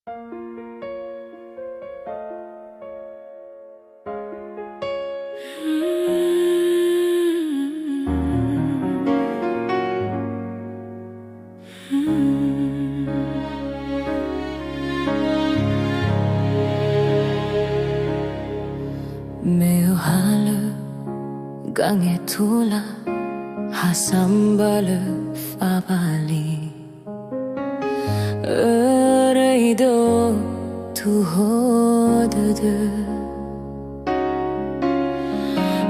Meu halu gange tula hasambale fabali Reido tu hodede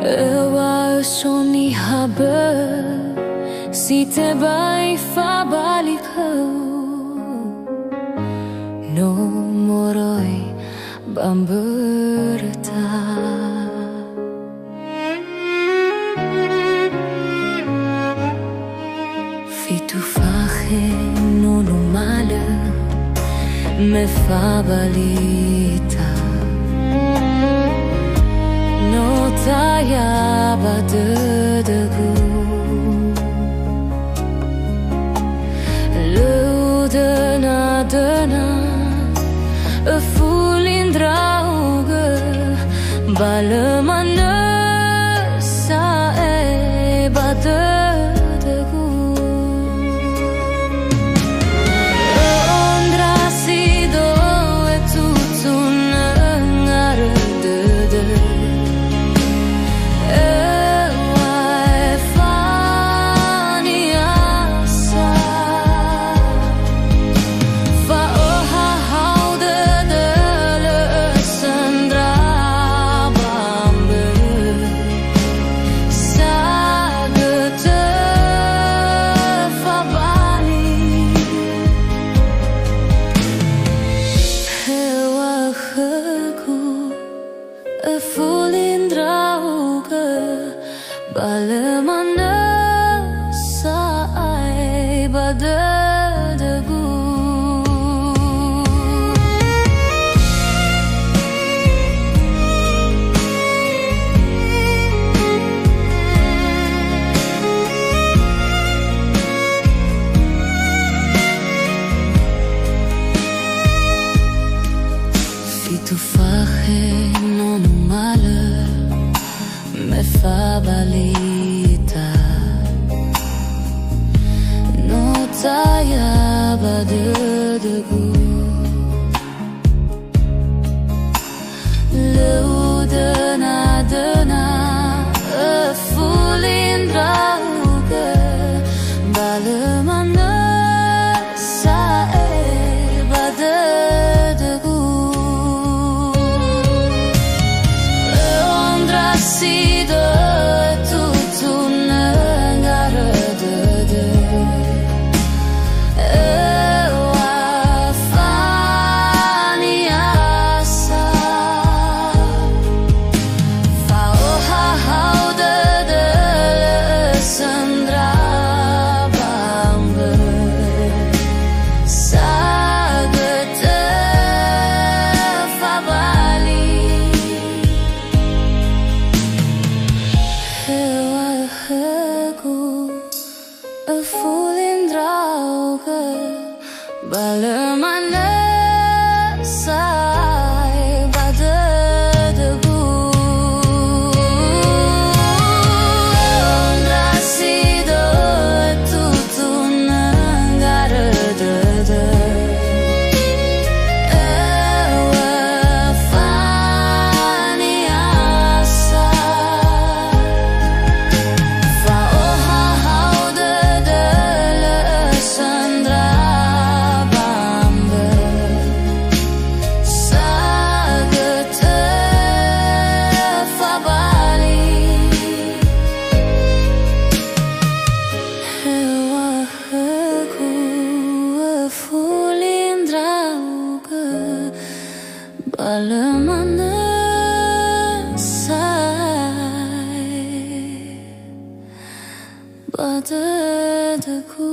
Ewa soni habe si te bai fabali ko No moroi bamberta Fitu fache non umale me fabalita No taya badegu Ludena dena a fool in drauge Balemane sa e badegu Ondra sido e tutto nangare dede Ewa e fani asa Fa oha haude de le sandra bambe Sagete fa bali Ewa heku e fulin drauge Balemane sa ai badegu Fitu fache non male me fabalita No taya badegu Ludena dena a fool in drauge Balemane sa e badegu Ondra sido e tutto nangare dede Ewa fani asa Fa oha haude de le sandra bambe Sagete fa bali Ewa heku a fool in drauge Balemane sai badegu Ondra sido e tutto nangare dede Ewa fani asa Fa oha haude de le sandra bambe Sagete fa bali Ewa heku e fool in drauge Balemane sai badegu